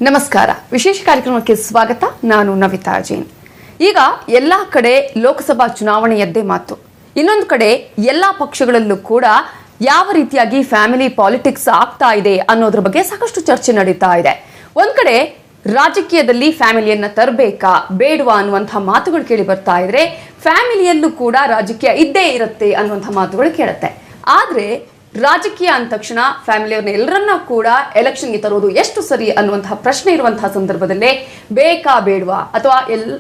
ನಮಸ್ಕಾರ. ವಿಶೇಷ ಕಾರ್ಯಕ್ರಮಕ್ಕೆ ಸ್ವಾಗತ. ನಾನು ನವಿತಾ ಜೈನ್. ಈಗ ಎಲ್ಲ ಕಡೆ ಲೋಕಸಭಾ ಚುನಾವಣೆಯದ್ದೇ ಮಾತು. ಇನ್ನೊಂದು ಕಡೆ ಎಲ್ಲ ಪಕ್ಷಗಳಲ್ಲೂ ಕೂಡ ಯಾವ ರೀತಿಯಾಗಿ ಫ್ಯಾಮಿಲಿ ಪಾಲಿಟಿಕ್ಸ್ ಆಗ್ತಾ ಇದೆ ಅನ್ನೋದ್ರ ಬಗ್ಗೆ ಸಾಕಷ್ಟು ಚರ್ಚೆ ನಡೀತಾ ಇದೆ. ಒಂದ್ ಕಡೆ ರಾಜಕೀಯದಲ್ಲಿ ಫ್ಯಾಮಿಲಿಯನ್ನ ತರಬೇಕಾ ಬೇಡವಾ ಅನ್ನುವಂತಹ ಮಾತುಗಳು ಕೇಳಿ ಬರ್ತಾ ಇದ್ರೆ, ಫ್ಯಾಮಿಲಿಯಲ್ಲೂ ಕೂಡ ರಾಜಕೀಯ ಇದ್ದೇ ಇರುತ್ತೆ ಅನ್ನುವಂತಹ ಮಾತುಗಳು ಕೇಳುತ್ತೆ. ಆದ್ರೆ ರಾಜಕೀಯ ಅಂದ ತಕ್ಷಣ ಫ್ಯಾಮಿಲಿಯವ್ರನ್ನ ಎಲ್ಲರನ್ನ ಕೂಡ ಎಲೆಕ್ಷನ್ಗೆ ತರೋದು ಎಷ್ಟು ಸರಿ ಅನ್ನುವಂತಹ ಪ್ರಶ್ನೆ ಇರುವಂತಹ ಸಂದರ್ಭದಲ್ಲೇ ಬೇಕಾ ಬೇಡವಾ, ಅಥವಾ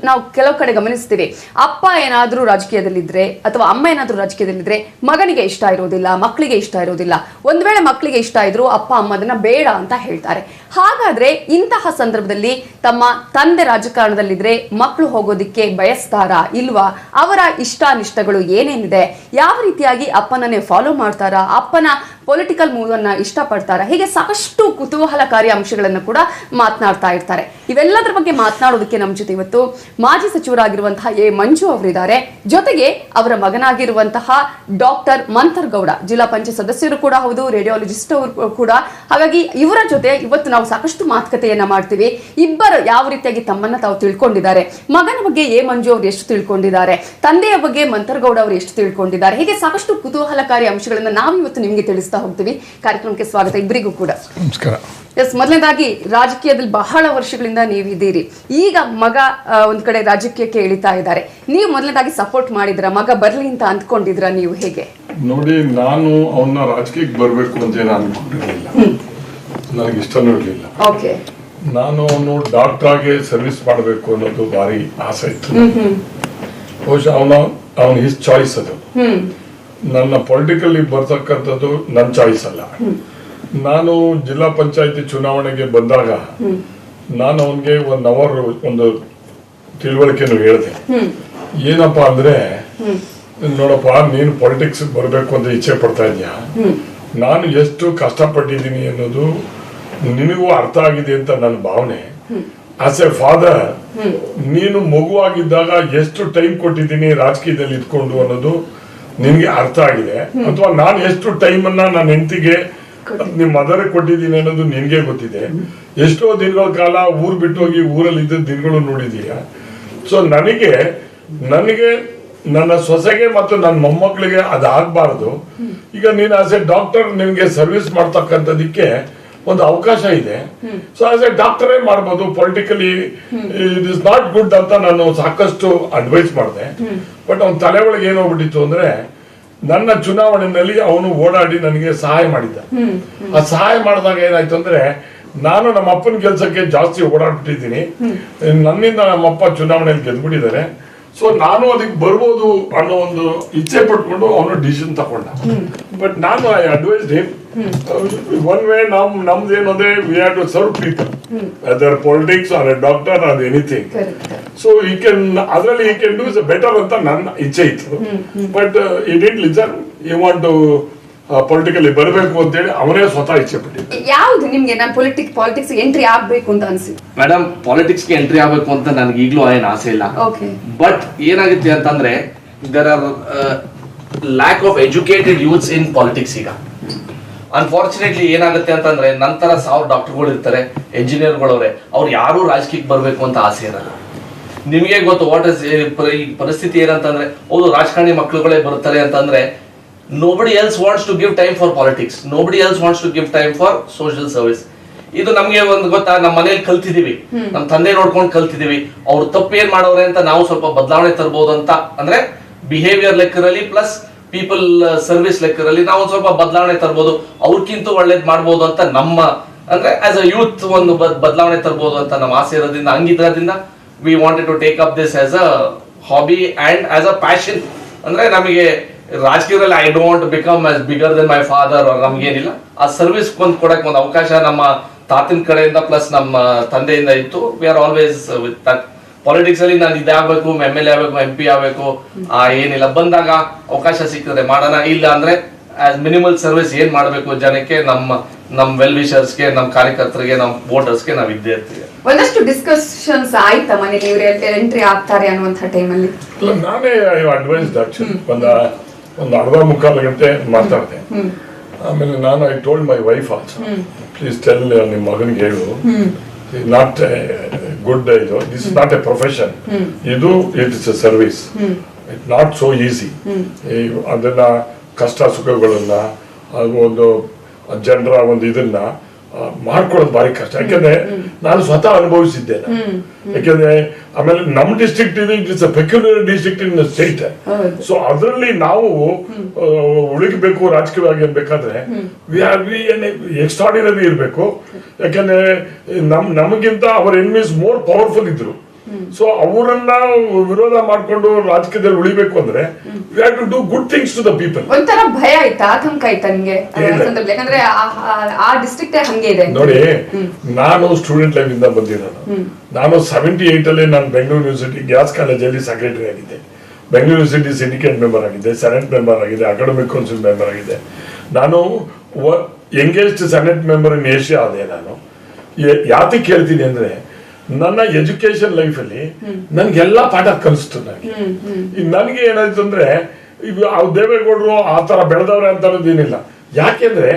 ನಾವು ಕೆಲವು ಕಡೆ ಗಮನಿಸ್ತೀವಿ, ಅಪ್ಪ ಏನಾದ್ರೂ ರಾಜಕೀಯದಲ್ಲಿದ್ರೆ ಅಥವಾ ಅಮ್ಮ ಏನಾದ್ರೂ ರಾಜಕೀಯದಲ್ಲಿದ್ರೆ ಮಗನಿಗೆ ಇಷ್ಟ ಇರೋದಿಲ್ಲ, ಮಕ್ಕಳಿಗೆ ಇಷ್ಟ ಇರೋದಿಲ್ಲ. ಒಂದ್ ವೇಳೆ ಮಕ್ಕಳಿಗೆ ಇಷ್ಟ ಇದ್ರು ಅಪ್ಪ ಅಮ್ಮ ಅದನ್ನ ಬೇಡ ಅಂತ ಹೇಳ್ತಾರೆ. ಹಾಗಾದ್ರೆ ಇಂತಹ ಸಂದರ್ಭದಲ್ಲಿ ತಮ್ಮ ತಂದೆ ರಾಜಕಾರಣದಲ್ಲಿದ್ರೆ ಮಕ್ಕಳು ಹೋಗೋದಿಕ್ಕೆ ಬಯಸ್ತಾರಾ ಇಲ್ವಾ, ಅವರ ಇಷ್ಟಾನಿಷ್ಟಗಳು ಏನೇನಿದೆ, ಯಾವ ರೀತಿಯಾಗಿ ಅಪ್ಪನನ್ನೇ ಫಾಲೋ ಮಾಡ್ತಾರಾ, ಅಪ್ಪನ ಪೊಲಿಟಿಕಲ್ ಮೂವ್ ಅನ್ನ ಇಷ್ಟಪಡ್ತಾರ, ಹೀಗೆ ಸಾಕಷ್ಟು ಕುತೂಹಲಕಾರಿ ಅಂಶಗಳನ್ನು ಕೂಡ ಮಾತನಾಡ್ತಾ ಇರ್ತಾರೆ. ಇವೆಲ್ಲದರ ಬಗ್ಗೆ ಮಾತನಾಡೋದಕ್ಕೆ ನಮ್ಮ ಜೊತೆ ಇವತ್ತು ಮಾಜಿ ಸಚಿವರಾಗಿರುವಂತಹ ಎ ಮಂಜು ಅವರಿದ್ದಾರೆ. ಜೊತೆಗೆ ಅವರ ಮಗನಾಗಿರುವಂತಹ ಡಾಕ್ಟರ್ ಮಂಥರ್ಗೌಡ, ಜಿಲ್ಲಾ ಪಂಚಾಯತ್ ಸದಸ್ಯರು ಕೂಡ ಹೌದು, ರೇಡಿಯಾಲಜಿಸ್ಟ್ ಅವರು ಕೂಡ. ಹಾಗಾಗಿ ಇವರ ಜೊತೆ ಇವತ್ತು ನಾವು ಸಾಕಷ್ಟು ಮಾತುಕತೆಯನ್ನ ಮಾಡ್ತೀವಿ. ಇಬ್ಬರು ಯಾವ ರೀತಿಯಾಗಿ ತಮ್ಮನ್ನ ತಾವು ತಿಳ್ಕೊಂಡಿದ್ದಾರೆ, ಮಗನ ಬಗ್ಗೆ ಎ ಮಂಜು ಅವರು ಎಷ್ಟು ತಿಳ್ಕೊಂಡಿದ್ದಾರೆ, ತಂದೆಯ ಬಗ್ಗೆ ಮಂಥರ್ಗೌಡ ಅವರು ಎಷ್ಟು ತಿಳ್ಕೊಂಡಿದ್ದಾರೆ, ಹೀಗೆ ಸಾಕಷ್ಟು ಕುತೂಹಲಕಾರಿ ಅಂಶಗಳನ್ನ ನಾವು ಇವತ್ತು ನಿಮ್ಗೆ ತಿಳಿಸ್ತಾ ಹೋಗ್ತೀವಿ. ಕಾರ್ಯಕ್ರಮಕ್ಕೆ ಸ್ವಾಗತ ಇಬ್ಬರಿಗೂ ಕೂಡ. ನಮಸ್ಕಾರ. ಎಸ್, ಮೊದಲನೇದಾಗಿ ರಾಜಕೀಯದಲ್ಲಿ ಬಹಳ ವರ್ಷಗಳಿಂದ ನೀವಿದ್ದೀರಿ. ಈಗ ಮಗ ಒಂದ್ ಕಡೆ ರಾಜಕೀಯಕ್ಕೆ ಇಳಿತಾ ಇದ್ದಾರೆ, ನೀವು ಮೊದಲನೇದಾಗಿ ಸಪೋರ್ಟ್ ಮಾಡಿದ್ರ, ಮಗ ಬರ್ಲಿ ಅಂತ ಅಂದ್ಕೊಂಡಿದ್ರ, ನೀವು ಹೇಗೆ? ನೋಡಿ, ನಾನು ಅವನ್ನ ರಾಜಕೀಯಕ್ಕೆ ಬರ್ಬೇಕು ಅಂತ ಏನು ಅನ್ಕೊಂಡಿರ್ಲಿಲ್ಲ, ನನಗೆ ಇಷ್ಟನೂ ಇರ್ಲಿಲ್ಲ. ಓಕೆ. ನಾನು ಅವನು ಡಾಕ್ಟರ್ ಆಗಿ ಸರ್ವಿಸ್ ಮಾಡಬೇಕು ಅನ್ನೋದು ಭಾರಿ ಆಸೆ ಇತ್ತು. ಬಹುಶಃ ಅವನ ಹಿಸ್ ಚಾಯ್ಸ್ ಅದು. ನನ್ನ ಪೊಲಿಟಿಕಲಿ ಬರ್ತಕ್ಕಂಥದ್ದು ನನ್ನ ಚಾಯ್ಸ್ ಅಲ್ಲ. ನಾನು ಜಿಲ್ಲಾ ಪಂಚಾಯತಿ ಚುನಾವಣೆಗೆ ಬಂದಾಗ ನಾನು ಅವನಿಗೆ 1 ಅವರ್ ಒಂದು ತಿಳುವಳಿಕೆನು ಹೇಳಿದೆ. ಏನಪ್ಪಾ ಅಂದ್ರೆ, ನೋಡಪ್ಪ, ನೀನು ಪಾಲಿಟಿಕ್ಸ್ ಬರ್ಬೇಕು ಅಂತ ಇಚ್ಛೆ ಪಡ್ತಾ ಇದೀಯಾ, ನಾನು ಎಷ್ಟು ಕಷ್ಟಪಟ್ಟಿದ್ದೀನಿ ಅನ್ನೋದು ನಿನಗೂ ಅರ್ಥ ಆಗಿದೆ ಅಂತ ನನ್ನ ಭಾವನೆ. ಆಸ್ ಎ ಫಾದರ್, ನೀನು ಮಗುವಾಗಿದ್ದಾಗ ಎಷ್ಟು ಟೈಮ್ ಕೊಟ್ಟಿದ್ದೀನಿ ರಾಜಕೀಯದಲ್ಲಿ ಇದ್ಕೊಂಡು ಅನ್ನೋದು ನಿನ್ಗೆ ಅರ್ಥ ಆಗಿದೆ, ಅಥವಾ ನಾನು ಎಷ್ಟು ಟೈಮ್ ಅನ್ನ ನನ್ನ ಹೆಂಡತಿಗೆ ನಿಮ್ ಮದರ್ ಕೊಟ್ಟಿದ್ದೀನಿ ಅನ್ನೋದು ನಿನ್ಗೆ ಗೊತ್ತಿದೆ. ಎಷ್ಟೋ ದಿನಗಳ ಕಾಲ ಊರ್ ಬಿಟ್ಟು ಹೋಗಿ ಊರಲ್ಲಿ ಇದ್ದ ದಿನಗಳು ನೋಡಿದೀಯ. ಸೊ ನನಗೆ ನನ್ನ ಸೊಸೆಗೆ ಮತ್ತು ನನ್ನ ಮೊಮ್ಮಕ್ಕಳಿಗೆ ಅದಾಗಬಾರದು. ಈಗ ನೀನು ಆಸ್ ಎ ಡಾಕ್ಟರ್ ನಿನ್ಗೆ ಸರ್ವಿಸ್ ಮಾಡ್ತಕ್ಕಂಥದಕ್ಕೆ ಒಂದು ಅವಕಾಶ ಇದೆ. ಸೊ ಆಸ್ ಎ ಡಾಕ್ಟರೇ ಮಾಡ್ಬೋದು, politically it is not good ಅಂತ ನಾನು ಸಾಕಷ್ಟು ಅಡ್ವೈಸ್ ಮಾಡಿದೆ. ಬಟ್ ಅವನ ತಲೆ ಒಳಗೆ ಏನಾಗ್ಬಿಟ್ಟಿತ್ತು ಅಂದ್ರೆ, ನನ್ನ ಚುನಾವಣೆಯಲ್ಲಿ ಅವನು ಓಡಾಡಿ ನನಗೆ ಸಹಾಯ ಮಾಡಿದ್ದ. ಆ ಸಹಾಯ ಮಾಡಿದಾಗ ಏನಾಯ್ತು ಅಂದ್ರೆ, ನಾನು ನಮ್ಮ ಅಪ್ಪನ ಕೆಲ್ಸಕ್ಕೆ ಜಾಸ್ತಿ ಓಡಾಡ್ಬಿಟ್ಟಿದ್ದೀನಿ, ನನ್ನಿಂದ ನಮ್ಮಪ್ಪ ಚುನಾವಣೆಯಲ್ಲಿ ಗೆದ್ಬಿಟ್ಟಿದ್ದಾರೆ. ಸೊ ನಾನು ಅದಕ್ಕೆ ಬರ್ಬೋದು ಅನ್ನೋ ಒಂದು ಇಚ್ಛೆ ಪಟ್ಕೊಂಡು ಅವನು ಡಿಸಿಷನ್ ತಗೊಂಡ. ಬಟ್ ನಾನು I advised him, one way ನಮ್ದೇನು ಅಂದ್ರೆ, we have to serve people, whether politics or a doctor or anything. So he can do better ಅಂತ ನನ್ನ ಇಚ್ಛೆ ಇತ್ತು. But he did listen, you want to politically ಬರಬೇಕು ಅಂತೇಳಿ ಅವನೇ ಸ್ವತಃ ಇಚ್ಛೆ ಪಟ್ಟಿದ್ದ. ಯಾವ್ದು ನಿಮ್ಗೆ ನಾನು ಪಾಲಿಟಿಕ್ಸ್ ಎಂಟ್ರಿ ಆಗ್ಬೇಕು ಅಂತ ಅನ್ಸಿ? ಮೇಡಮ್, ಪಾಲಿಟಿಕ್ಸ್ಗೆ ಎಂಟ್ರಿ ಆಗ್ಬೇಕು ಅಂತ ನನಗೆ ಈಗಲೂ ಏನು ಆಸೆ ಇಲ್ಲ. ಬಟ್ ಏನಾಗುತ್ತೆ ಅಂತಂದ್ರೆ, there are lack of educated youths in politics. ಈಗ ಅನ್ಫಾರ್ಚುನೇಟ್ಲಿ ಏನಾಗುತ್ತೆ ಅಂತಂದ್ರೆ, ನಂತರ 1000 ಡಾಕ್ಟರ್ಗಳು ಇರ್ತಾರೆ, ಎಂಜಿನಿಯರ್ಗಳವ್ರೆ, ಅವ್ರು ಯಾರು ರಾಜಕೀಯಕ್ಕೆ ಬರ್ಬೇಕು ಅಂತ ಆಸೆ ಇರಲ್ಲ. ನಿಮಗೆ ಗೊತ್ತು ವಾಟ್ ಇಸ್ ಈ ಪರಿಸ್ಥಿತಿ ಏನಂತಂದ್ರೆ, ಹೌದು ರಾಜಕಾರಣಿ ಮಕ್ಕಳುಗಳೇ ಬರ್ತಾರೆ ಅಂತಂದ್ರೆ, nobody else wants to give time for politics, nobody else wants to give time for social service. ಇದು ನಮ್ಗೆ ಒಂದು ಗೊತ್ತಾ, ನಮ್ಮ ಮನೇಲಿ ಕಲ್ತಿದೀವಿ, ನಮ್ಮ ತಂದೆ ನೋಡ್ಕೊಂಡು ಕಲ್ತಿದೀವಿ. ಅವ್ರು ತಪ್ಪು ಏನ್ ಮಾಡೋರೆ ಅಂತ ನಾವು ಸ್ವಲ್ಪ ಬದಲಾವಣೆ ತರಬಹುದು ಅಂತ, ಅಂದ್ರೆ ಬಿಹೇವಿಯರ್ ಲೆಕ್ಕರಲ್ಲಿ ಪ್ಲಸ್ ಪೀಪಲ್ ಸರ್ವಿಸ್ ಲೆಕ್ಕರಲ್ಲಿ ನಾವು ಸ್ವಲ್ಪ ಬದಲಾವಣೆ ತರಬಹುದು, ಅವ್ರಕ್ಕಿಂತ ಒಳ್ಳೇದ್ ಮಾಡ್ಬೋದು ಅಂತ ನಮ್ಮ, ಅಂದ್ರೆ ಆಸ್ ಅ ಯೂತ್ ಒಂದು ಬದಲಾವಣೆ ತರಬಹುದು ಅಂತ ನಮ್ಮ ಆಸೆ ಇರೋದ್ರಿಂದ, ಹಂಗಿದ್ರಿಂದ we wanted to take up this as a hobby and as a passion. ಅಂದ್ರೆ ನಮಗೆ ರಾಜಕೀಯದಲ್ಲಿ I don't become as bigger than my father, ನಮ್ಗೇನಿಲ್ಲ, ಆ ಸರ್ವಿಸ್ ಕೊಡಕ್ ಒಂದು ಅವಕಾಶ ನಮ್ಮ ತಾತನ ಕಡೆಯಿಂದ ಪ್ಲಸ್ ನಮ್ಮ ತಂದೆಯಿಂದ ಇತ್ತು. We are always with that. Politics ಅಲ್ಲಿ ನಾನು ಇದಾಗಬೇಕು, MLA ಆಗಬೇಕು, MP ಆಗಬೇಕು ಏನಿಲ್ಲ, ಬಂದಾಗ ಅವಕಾಶ ಸಿಕ್ಕಿದ್ರೆ ಮಾಡೋಣ, ಇಲ್ಲ ಅಂದ್ರೆ ಆಸ್ ಮಿನಿಮಲ್ ಸರ್ವಿಸ್ ಏನ್ ಮಾಡಬೇಕು ಜನಕ್ಕೆ, ನಮ್ಮ ವೆಲ್ ವಿಷರ್ಸ್ಗೆ, ನಮ್ಮ ಕಾರ್ಯಕರ್ತರಿಗೆ, ನಮ್ಮ ವೋಟರ್ಸ್ಗೆ ನಾವು ಇದ್ದೇ ಇರ್ತೀವಿ. ಒಂದಷ್ಟು ಡಿಸ್ಕಷನ್ಸ್ ಆಯ್ತಾ ಮನೇಲಿ ಇವ್ರು ಎಂಟ್ರಿ ಆಗ್ತಾರೆ ಅನ್ನುವಂಥ ಟೈಮಲ್ಲಿ? ನಾನೇ ಅಡ್ವೈಸ್ಡ್ ಆಕ್ಚುಲಿ ಒಂದು ಅರ್ಧ ಮುಕ್ಕಾಲು ಗಂಟೆ ಮಾತಾಡಿದೆ. ಆಮೇಲೆ ನಾನು I told my wife also, please tell ನಿಮ್ಮ ಮಗನಿಗೆ ಹೇಳು ನಾಟ್ ಗುಡ್ ಇದು this is not a profession. ಇದು it is a service. It not so easy. ಅದನ್ನ ಕಷ್ಟ ಸುಖಗಳನ್ನ ಒಂದು ಜನರ ಒಂದು ಇದನ್ನ ಮಾಡ್ಕೊಳ್ಳೋದು ಭಾರಿ ಕಷ್ಟ. ಯಾಕೆಂದ್ರೆ ನಾನು ಸ್ವತಃ ಅನುಭವಿಸಿದ್ದೇನೆ. ಯಾಕೆಂದ್ರೆ ಆಮೇಲೆ ನಮ್ಮ ಡಿಸ್ಟ್ರಿಕ್ಟ್ ಇದೆ, it is a peculiar district in state. So ಅದರಲ್ಲಿ ನಾವು ಉಳಿಗಬೇಕು ರಾಜಕೀಯವಾಗಿ ಅನ್ಬೇಕಾದ್ರೆ ಎಕ್ಸ್ಟ್ರಾಡಿನರಿ ಇರಬೇಕು. ಯಾಕೆಂದ್ರೆ ನಮಗಿಂತ ಅವರ ಎನಿಮೀಸ್ ಮೋರ್ ಪವರ್ಫುಲ್ ಇದ್ರು. ಸೊ ಅವರನ್ನ ವಿರೋಧ ಮಾಡ್ಕೊಂಡು ರಾಜಕೀಯದಲ್ಲಿ ಉಳಿಬೇಕು ಅಂದ್ರೆ we have to do good things to the people. ಒಂಥರ ಭಯ ಆಯ್ತಾ, ಆತಂಕ ಆಯ್ತಾ ನಿಮ್ಗೆ? ಯಾಕಂದ್ರೆ ಆ ಡಿಸ್ಟ್ರಿಕ್ಟ್ ಹಂಗೆ ಇದೆ ನೋಡಿ. ನಾನು ಸ್ಟೂಡೆಂಟ್ ಲೈಫ್ ಇಂದ ಬಂದಿರೋನು. ನಾನು 78 ಅಲ್ಲಿ ನಾನು ಬೆಂಗಳೂರು ಯೂನಿವರ್ಸಿಟಿ ಗ್ಯಾಸ್ ಕಾಲೇಜಲ್ಲಿ ಸೆಕ್ರೆಟರಿ ಆಗಿದ್ದೆ. ಬೆಂಗಳೂರು ಯೂನಿವರ್ಸಿಟಿ ಸಿಂಡಿಕೇಟ್ ಮೆಂಬರ್ ಆಗಿದೆ, ಸೆನೆಟ್ ಮೆಂಬರ್ ಆಗಿದೆ, ಅಕಾಡೆಮಿಕ್ ಕೌನ್ಸಿಲ್ ಮೆಂಬರ್ ಆಗಿದೆ. ನಾನು ಎಂಗೇಜ್ಡ್ ಸೆನೆಟ್ ಮೆಂಬರ್ ಇನ್ ಏಷ್ಯಾ ಆದೆ. ನಾನು ಯಾತಕ್ಕೆ ಹೇಳ್ತೀನಿ ಅಂದ್ರೆ ನನ್ನ ಎಜುಕೇಶನ್ ಲೈಫ್ ಅಲ್ಲಿ ನನ್ಗೆಲ್ಲಾ ಪಾಠ ಕಲಿಸ್ತು. ನನಗೆ ಏನಾಯ್ತು ಅಂದ್ರೆ ದೇವೇಗೌಡರು ಆ ತರ ಬೆಳೆದವ್ರೆ ಅಂತ ಅನ್ನೋದೇನಿಲ್ಲ. ಯಾಕೆಂದ್ರೆ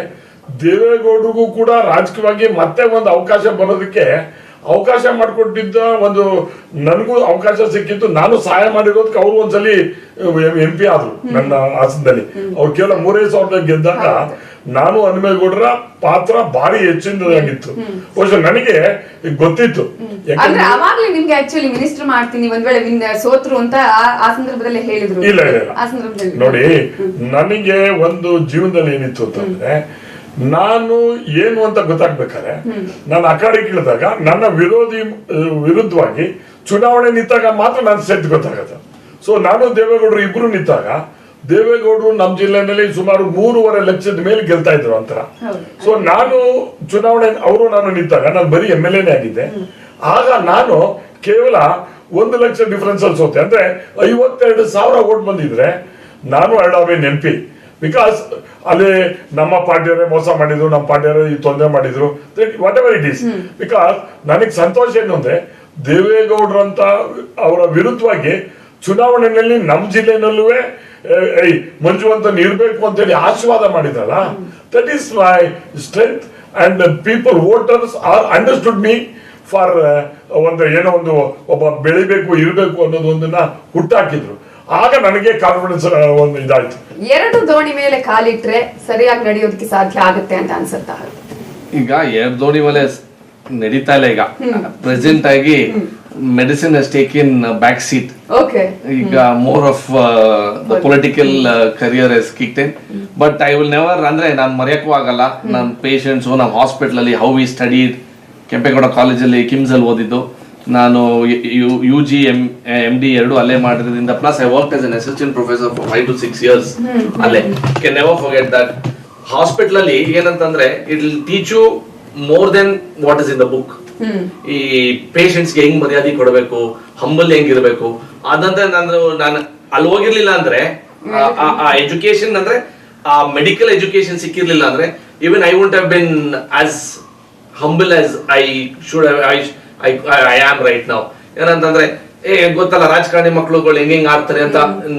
ದೇವೇಗೌಡರಿಗೂ ಕೂಡ ರಾಜಕೀಯವಾಗಿ ಮತ್ತೆ ಒಂದು ಅವಕಾಶ ಬರೋದಕ್ಕೆ ಅವಕಾಶ ಮಾಡಿಕೊಟ್ಟಿದ್ದ ಒಂದು ನನಗೂ ಅವಕಾಶ ಸಿಕ್ಕಿತ್ತು. ನಾನು ಸಹಾಯ ಮಾಡಿರೋದಕ್ಕೆ ಅವರು ಒಂದ್ಸಲಿ MP ಆದ್ರು ನನ್ನ ಹಾಸನದಲ್ಲಿ. ಅವ್ರು ಕೇವಲ 3,000 ಗೆದ್ದಾಗ ನಾನು ಹನುಮೇಗೌಡರ ಪಾತ್ರ ಭಾರಿ ಹೆಚ್ಚಿನದಾಗಿತ್ತು. ಬಹುಶಃ ನನಗೆ ಗೊತ್ತಿತ್ತು. ಅವಾಗ್ಲೇ ನಿಮ್ಗೆ ಆಕ್ಚುಲಿ ಮಿನಿಸ್ಟರ್ ಮಾಡ್ತೀನಿ ಒಂದ್ ವೇಳೆ ಸೋತ್ರು ಅಂತ ಆ ಸಂದರ್ಭದಲ್ಲಿ ಹೇಳಿದ್ರು? ಇಲ್ಲ ನೋಡಿ, ನನಗೆ ಒಂದು ಜೀವನದಲ್ಲಿ ಏನಿತ್ತು ಅಂತಂದ್ರೆ, ನಾನು ಏನು ಅಂತ ಗೊತ್ತಾಗ್ಬೇಕಾದ್ರೆ ನಾನು ಅಖಾಡಿ ಕೇಳಿದಾಗ ನನ್ನ ವಿರುದ್ಧವಾಗಿ ಚುನಾವಣೆ ನಿಂತಾಗ ಮಾತ್ರ ನಾನು ಸೆಟ್ ಗೊತ್ತಾಗತ್ತೆ. ಸೊ ನಾನು ದೇವೇಗೌಡರು ಇಬ್ರು ನಿಂತಾಗ ದೇವೇಗೌಡರು ನಮ್ಮ ಜಿಲ್ಲೆನಲ್ಲಿ ಸುಮಾರು 3.5 ಲಕ್ಷದ ಮೇಲೆ ಗೆಲ್ತಾ ಇದ್ರು ಅಂತರ. ಸೊ ನಾನು ಚುನಾವಣೆ ಅವರು ನಾನು ನಿಂತಾಗ ನಾನು ಬರೀ MLA ಆಗಿದ್ದೆ. ಆಗ ನಾನು ಕೇವಲ 1 ಲಕ್ಷ ಡಿಫರೆನ್ಸ್ ಅಲ್ಲಿ ಸೋತೆ. ಅಂದ್ರೆ 52,000 ವೋಟ್ ಬಂದಿದ್ರೆ ನಾನು MP. ಬಿಕಾಸ್ ಅಲ್ಲಿ ನಮ್ಮ ಪಾರ್ಟಿಯವರೇ ಮೋಸ ಮಾಡಿದ್ರು, ನಮ್ಮ ಪಾರ್ಟಿಯವರೇ ಈ ತೊಂದರೆ ಮಾಡಿದ್ರು, what ever it is. Because ನನಗೆ ಸಂತೋಷ ಏನು ಅಂದ್ರೆ ದೇವೇಗೌಡರಂತ ಅವರ ವಿರುದ್ಧವಾಗಿ ಚುನಾವಣೆಯಲ್ಲಿ ನಮ್ಮ ಜಿಲ್ಲೆನಲ್ಲೂ ಮಂಜು ಅಂತ ಇರ್ಬೇಕು ಅಂತೇಳಿ ಆಶೀರ್ವಾದ ಮಾಡಿದ್ರಲ್ಲ, that is my strength. And people voters R understood me for ಏನೋ ಒಂದು ಒಬ್ಬ ಬೆಳಿಬೇಕು ಇರಬೇಕು ಅನ್ನೋದು ಒಂದನ್ನ ಹುಟ್ಟಾಕಿದ್ರು. ಆಗ ನನಗೆ ಕಾನ್ಫಿಡೆನ್ಸ್ ಒಂದು ಇದಾಯ್ತು. 2 ದೋಣಿ ಮೇಲೆ ಕಾಲಿಟ್ರೆ ಸರಿಯಾಗಿ ನಡೆಯೋದಕ್ಕೆ ಸಾಧ್ಯ ಆಗುತ್ತೆ ಅಂತ ಅನ್ಸುತ್ತಾ? ಈಗ 2 ದೋಣಿ ಮೇಲೆ ನಡೀತಾ ಇಲ್ಲ. ಈಗ ಪ್ರೆಸೆಂಟ್ ಆಗಿ medicine has taken back seat. ಈಗ more of the political career has kicked in. But I will never, ಅಂದ್ರೆ ನಾನು ಮರೆಯಕ್ಕೂ ಆಗಲ್ಲ ನನ್ನ ಪೇಷಂಟ್ಸ್. ನಮ್ಮ ಹಾಸ್ಪಿಟಲ್ ಅಲ್ಲಿ ಹೌ ವಿ ಸ್ಟಡೀಡ್, ಕೆಂಪೇಗೌಡ ಕಾಲೇಜಲ್ಲಿ ಕಿಮ್ಸ್ ಅಲ್ಲಿ ಓದಿದ್ದು ನಾನು. UG MD 2 ಅಲ್ಲೇ ಮಾಡಿದ್ರಿಂದ, plus I work as an assistant professor for 5 to 6 years ಅಲ್ಲೇ. Can never forget that. Hospital ಅಲ್ಲಿ ಏನಂತಂದ್ರೆ it will teach you more then what is in the book. ಈ ಪೇಷಂಟ್ಸ್ ಗೆ ಹೆಂಗ್ ಮರ್ಯಾದೆ ಕೊಡಬೇಕು, ಹಂಬಲ್ ಹೆಂಗಿರ್ಬೇಕು ಅದಂತ. ನಾನು ಅಲ್ಲಿ ಹೋಗಿರ್ಲಿಲ್ಲ ಅಂದ್ರೆ, ಆ ಎಜುಕೇಶನ್ ಅಂದ್ರೆ ಆ ಮೆಡಿಕಲ್ ಎಜುಕೇಶನ್ ಸಿಕ್ಕಿರ್ಲಿಲ್ಲ ಅಂದ್ರೆ, even I would have been as humble as I am right now. ಏನಂತಂದ್ರೆ ಗೊತ್ತಲ್ಲ ರಾಜಕಾರಣಿ ಮಕ್ಕಳುಗಳು ಹೆಂಗ್ ಆಡ್ತಾರೆ ಅಂತ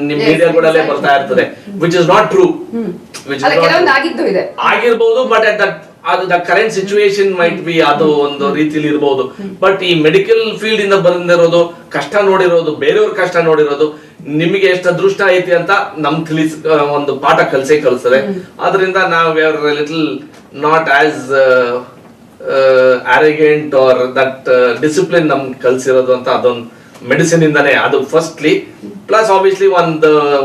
ನಿಮ್ ಮೀಡಿಯಾಗಳಲ್ಲೇ ಬರ್ತಾ ಇರ್ತದೆ, ವಿಚ್ ಇಸ್ ನಾಟ್ ಟ್ರೂ. ಆಗಿರ್ಬಹುದು, but at the current situation might be ಅದು ಒಂದು ರೀತಿಯಲ್ಲಿ ಇರಬಹುದು. ಬಟ್ ಈ ಮೆಡಿಕಲ್ ಫೀಲ್ಡ್ ಇಂದ ಬಂದಿರೋದು, ಕಷ್ಟ ನೋಡಿರೋದು, ಬೇರೆಯವ್ರ ಕಷ್ಟ ನೋಡಿರೋದು, ನಿಮಗೆ ಎಷ್ಟು ಅದೃಷ್ಟ ಐತಿ ಅಂತ ನಮ್ ಒಂದು ಪಾಠ ಕಲಿಸ್ತದೆ. ಆದ್ರಿಂದ ನಾವ್ little not as arrogant or that discipline ನಮ್ ಕಲ್ಸಿರೋದು ಅಂತ ಅದೊಂದು ಮೆಡಿಸಿನ್ ಇಂದಾನೆ. ಅದು ಫಸ್ಟ್ಲಿ. ಪ್ಲಸ್ ಆಬ್ವಿಯಸ್ಲಿ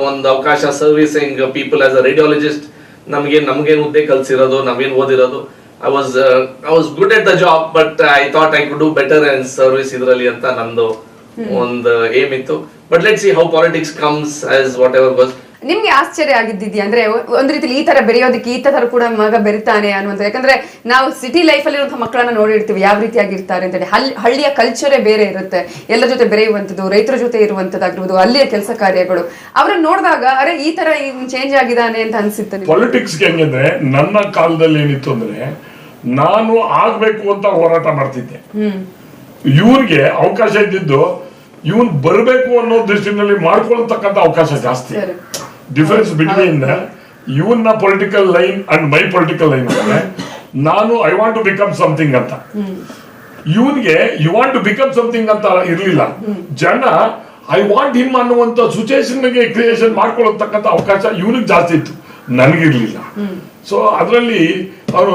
ಒಂದು ಅವಕಾಶ servicing people as a radiologist. ನಮ್ಗೇನ್ ಹುದ್ದೆ ಕಲ್ಸಿರೋದು, ನಾವೇನ್ ಓದಿರೋದು. I was good at the job, but I thought I could do better in service ಇದರಲ್ಲಿ ಅಂತ ನಂದು ಒಂದು ಏಮ್ ಇತ್ತು. But let's see how politics comes as whatever was. ನಿಮ್ಗೆ ಆಶ್ಚರ್ಯ ಆಗಿದ್ದಿದ್ಯಾ? ಅಂದ್ರೆ ಒಂದ್ ರೀತಿಲಿ ಈ ತರ ಬೆರೆಯೋದಕ್ಕೆ ಈ ತರ ಕೂಡ ಮಗ ಬೆರಿತಾನೆ ಅನ್ನುವಂತ. ಯಾಕಂದ್ರೆ ನಾವು ಸಿಟಿ ಲೈಫ್ ಅಲ್ಲಿ ಇರುವಂತಹ ಮಕ್ಕಳನ್ನ ನೋಡಿರ್ತೀವಿ ಯಾವ ರೀತಿಯಾಗಿರ್ತಾರೆ ಅಂತೇಳಿ. ಹಳ್ಳಿಯ ಕಲ್ಚರೇ ಬೇರೆ ಇರುತ್ತೆ, ಎಲ್ಲರ ಜೊತೆ ಬೆರೆಯುವಂಥದ್ದು, ರೈತರ ಜೊತೆ ಇರುವಂತದ್ದಾಗಿರ್ಬೋದು, ಅಲ್ಲಿಯ ಕೆಲಸ ಕಾರ್ಯಗಳು. ಅವ್ರನ್ನ ನೋಡಿದಾಗ ಅರೆ ಈ ತರ ಚೇಂಜ್ ಆಗಿದ್ದಾನೆ ಅಂತ ಅನ್ಸುತ್ತೆ. ಪಾಲಿಟಿಕ್ಸ್ ಹೆಂಗಂದ್ರೆ ನನ್ನ ಕಾಲದಲ್ಲಿ ಏನಿತ್ತು ಅಂದ್ರೆ ನಾನು ಆಗ್ಬೇಕು ಅಂತ ಹೋರಾಟ ಮಾಡ್ತಿದ್ದೆ. ಇವ್ರಿಗೆ ಅವಕಾಶ ಇದ್ದಿದ್ದು ಇವನ್ ಬರ್ಬೇಕು ಅನ್ನೋ ದೃಷ್ಟಿನಲ್ಲಿ ಮಾಡ್ಕೊಳ್ತಕ್ಕಂಥ ಅವಕಾಶ ಜಾಸ್ತಿ. ಡಿಫರೆನ್ಸ್ ಬಿಟ್ವೀನ್ ಇವನ್ನ political line and my political line ಅಂದ್ರೆ, ನಾನು I want to become something ಅಂತ. ಇವನ್ಗೆ you want to become something ಅಂತ ಇರ್ಲಿಲ್ಲ. ಜನ ಐ ವಾಂಟ್ ಹಿಮ್ ಅನ್ನುವಂತ ಸಿಚುಯೇಷನ್ ಕ್ರಿಯೇಷನ್ ಮಾಡ್ಕೊಳ್ಳತಕ್ಕಂಥ ಅವಕಾಶ ಇವನಿಗೆ ಜಾಸ್ತಿ ಇತ್ತು, ನನಗಿರ್ಲಿಲ್ಲ. ಸೊ ಅದರಲ್ಲಿ ಅವನು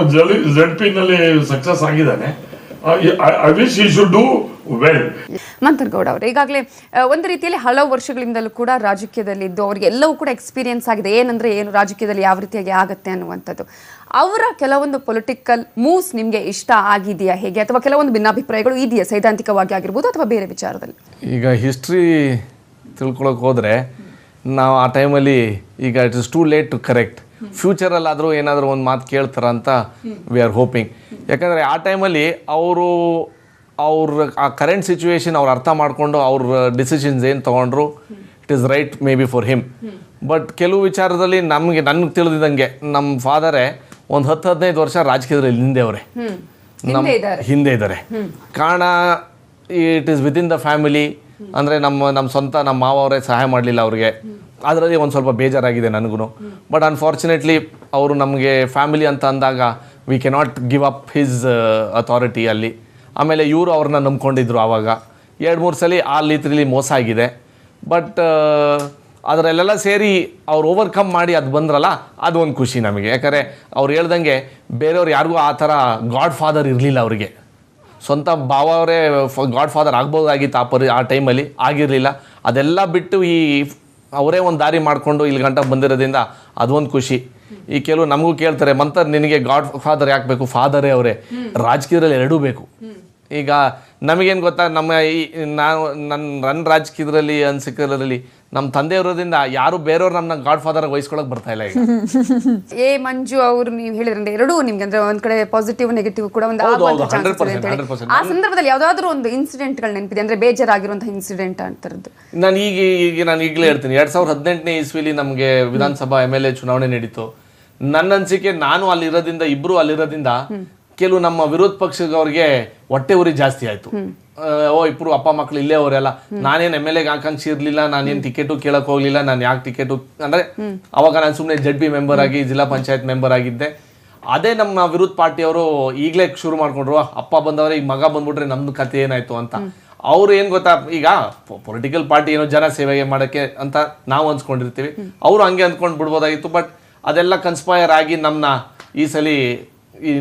ZP ನಲ್ಲಿ ಸಕ್ಸಸ್ ಆಗಿದ್ದಾನೆ. I wish he should do well. Manthar Gowda ಅವರು ಈಗಾಗಲೇ ಒಂದು ರೀತಿಯಲ್ಲಿ ಹಲವು ವರ್ಷಗಳಿಂದಲೂ ಕೂಡ ರಾಜಕೀಯದಲ್ಲಿ ಇದ್ದು ಅವರಿಗೆ ಎಲ್ಲವೂ ಕೂಡ ಎಕ್ಸ್ಪೀರಿಯನ್ಸ್ ಆಗಿದೆ, ಏನಂದ್ರೆ ಏನು ರಾಜಕೀಯದಲ್ಲಿ ಯಾವ ರೀತಿಯಾಗಿ ಆಗುತ್ತೆ ಅನ್ನುವಂಥದ್ದು. ಅವರ ಕೆಲವೊಂದು ಪೊಲಿಟಿಕಲ್ ಮೂವ್ಸ್ ನಿಮಗೆ ಇಷ್ಟ ಆಗಿದೆಯಾ ಹೇಗೆ, ಅಥವಾ ಕೆಲವೊಂದು ಭಿನ್ನಾಭಿಪ್ರಾಯಗಳು ಇದೆಯಾ ಸೈದ್ಧಾಂತಿಕವಾಗಿ ಆಗಿರ್ಬೋದು ಅಥವಾ ಬೇರೆ ವಿಚಾರದಲ್ಲಿ? ಈಗ ಹಿಸ್ಟ್ರಿ ತಿಳ್ಕೊಳಕ್ಕೆ ಹೋದರೆ ನಾವು ಆ ಟೈಮಲ್ಲಿ ಈಗ it is too late to correct. ಫ್ಯೂಚರಲ್ಲಾದರೂ ಏನಾದರೂ ಒಂದು ಮಾತು ಕೇಳ್ತಾರ ಅಂತ ವಿ ಆರ್ ಹೋಪಿಂಗ್. ಯಾಕಂದರೆ ಆ ಟೈಮಲ್ಲಿ ಅವ್ರ ಆ ಕರೆಂಟ್ ಸಿಚುವೇಶನ್ ಅವ್ರು ಅರ್ಥ ಮಾಡಿಕೊಂಡು ಅವ್ರ ಡಿಸಿಷನ್ಸ್ ಏನು ತೊಗೊಂಡ್ರು it is right may be for him. But ಕೆಲವು ವಿಚಾರದಲ್ಲಿ ನನಗೆ ತಿಳಿದಿದ್ದಂಗೆ ನಮ್ಮ ಫಾದರೇ ಒಂದು 10-15 ವರ್ಷ ರಾಜಕೀಯದಲ್ಲಿ ಹಿಂದೆ ಇದ್ದಾರೆ. ಕಾರಣ it is within the family. ಅಂದರೆ ನಮ್ಮ ಸ್ವಂತ ನಮ್ಮ ಮಾವ ಅವರೇ ಸಹಾಯ ಮಾಡಲಿಲ್ಲ ಅವ್ರಿಗೆ, ಅದರಲ್ಲಿ ಒಂದು ಸ್ವಲ್ಪ ಬೇಜಾರಾಗಿದೆ ನನಗೂ. ಬಟ್ ಅನ್ಫಾರ್ಚುನೇಟ್ಲಿ ಅವರು ನಮಗೆ ಫ್ಯಾಮಿಲಿ ಅಂತ ಅಂದಾಗ we cannot give up his authority ಅಲ್ಲಿ. ಆಮೇಲೆ ಇವರು ಅವ್ರನ್ನ ನಂಬ್ಕೊಂಡಿದ್ರು. ಆವಾಗ 2-3 ಸಲ ಆ ರೀತಿಯಲ್ಲಿ ಮೋಸ ಆಗಿದೆ. ಬಟ್ ಅದರಲ್ಲೆಲ್ಲ ಸೇರಿ ಅವ್ರು ಓವರ್ಕಮ್ ಮಾಡಿ ಅದು ಬಂದ್ರಲ್ಲ, ಅದು ಒಂದು ಖುಷಿ ನಮಗೆ. ಯಾಕಂದರೆ ಅವ್ರು ಹೇಳ್ದಂಗೆ ಬೇರೆಯವ್ರು ಯಾರಿಗೂ ಆ ಥರ ಗಾಡ್ ಫಾದರ್ ಇರಲಿಲ್ಲ ಅವರಿಗೆ. ಸ್ವಂತ ಭಾವ ಅವರೇ ಗಾಡ್ ಫಾದರ್ ಆಗ್ಬೋದಾಗಿತ್ತು ಆ ಟೈಮಲ್ಲಿ, ಆಗಿರಲಿಲ್ಲ. ಅದೆಲ್ಲ ಬಿಟ್ಟು ಅವರೇ ಒಂದು ದಾರಿ ಮಾಡಿಕೊಂಡು ಇಲ್ಲಿ ಗಂಟ ಬಂದಿರೋದ್ರಿಂದ ಅದೊಂದು ಖುಷಿ. ಈ ಕೆಲವು ನಮಗೂ ಕೇಳ್ತಾರೆ, ಮಂಥರ್ ನಿನಗೆ ಗಾಡ್ ಫಾದರ್ ಯಾಕೆ ಬೇಕು? ಫಾದರೇ ಅವರೇ. ರಾಜಕೀಯದಲ್ಲಿ ಎರಡೂ ಬೇಕು. ಈಗ ನಮಗೇನು ಗೊತ್ತಾ, ನನ್ನ ರಾಜಕೀಯದಲ್ಲಿ ಅನ್ಸಿಕರಲ್ಲಿ ನಮ್ಮ ತಂದೆಯವರೋದ್ರಿಂದ ಯಾರು ಬೇರೆಯವ್ರು ನಮ್ಮನ್ನ ಗಾಡ್ ಫಾದರ್ ವಹಿಸ್ಕೊಳಕ್ಕೆ ಬರ್ತಾ ಇಲ್ಲ. ಈಗ ಮಂಜು ಅವರು ನೀವು ಹೇಳಿದ್ರೆ ಎರಡೂ ನಿಮ್ಗೆ ಅಂದ್ರೆ ಒಂದ್ ಕಡೆ ಪಾಸಿಟಿವ್ ನೆಗೆಟಿವ್ ಕೂಡ ಒಂದು ಆ ಸಂದರ್ಭದಲ್ಲಿ ಯಾವ್ದಾದ್ರು ಒಂದು ಇನ್ಸಿಡೆಂಟ್ಗಳು ನೆನಪಿದೆ ಅಂದ್ರೆ ಬೇಜಾರಾಗಿರುವಂತಹ ಇನ್ಸಿಡೆಂಟ್ ಅಂತರದ್ದು? ನಾನು ಈಗಲೇ ಹೇಳ್ತೀನಿ, 2018ನೇ ಇಸ್ವಿಲಿ ನಮಗೆ ವಿಧಾನಸಭಾ MLA ಚುನಾವಣೆ ನಡೀತು. ನನ್ನ ಅನಿಸಿಕೆ, ನಾನು ಇಬ್ರು ಅಲ್ಲಿರೋದ್ರಿಂದ ಕೆಲವು ನಮ್ಮ ವಿರೋಧ ಪಕ್ಷದವ್ರಿಗೆ ಹೊಟ್ಟೆ ಉರಿ ಜಾಸ್ತಿ ಆಯ್ತು. ಇಬ್ರು ಅಪ್ಪ ಮಕ್ಳು ಇಲ್ಲೇ ಅವರೆಲ್ಲ, ನಾನೇನು MLA ಆಕಾಂಕ್ಷಿ ಇರ್ಲಿಲ್ಲ, ನಾನೇನು ಟಿಕೆಟು ಕೇಳಕ್ ಹೋಗ್ಲಿಲ್ಲ. ನಾನು ಯಾಕೆ ಟಿಕೆಟು ಅಂದ್ರೆ ಅವಾಗ ನಾನು ಸುಮ್ಮನೆ ZP ಮೆಂಬರ್ ಆಗಿ ಜಿಲ್ಲಾ ಪಂಚಾಯತ್ ಮೆಂಬರ್ ಆಗಿದ್ದೆ. ಅದೇ ನಮ್ಮ ವಿರೋಧ ಪಾರ್ಟಿಯವರು ಈಗಲೇ ಶುರು ಮಾಡ್ಕೊಂಡ್ರು, ಅಪ್ಪ ಬಂದವ್ರೆ ಈಗ ಮಗ ಬಂದ್ಬಿಟ್ರೆ ನಮ್ದು ಕತೆ ಏನಾಯ್ತು ಅಂತ. ಅವ್ರು ಏನ್ ಗೊತ್ತಾ, ಈಗ ಪೊಲಿಟಿಕಲ್ ಪಾರ್ಟಿ ಏನೋ ಜನ ಸೇವೆಗೆ ಮಾಡಕ್ಕೆ ಅಂತ ನಾವು ಅನ್ಸ್ಕೊಂಡಿರ್ತೀವಿ, ಅವರು ಹಂಗೆ ಅಂದ್ಕೊಂಡು ಬಿಡ್ಬೋದಾಗಿತ್ತು. ಬಟ್ ಅದೆಲ್ಲ ಕನ್ಸ್ಪೈರ್ ಆಗಿ ನಮ್ಮನ್ನ ಈ ಸಲ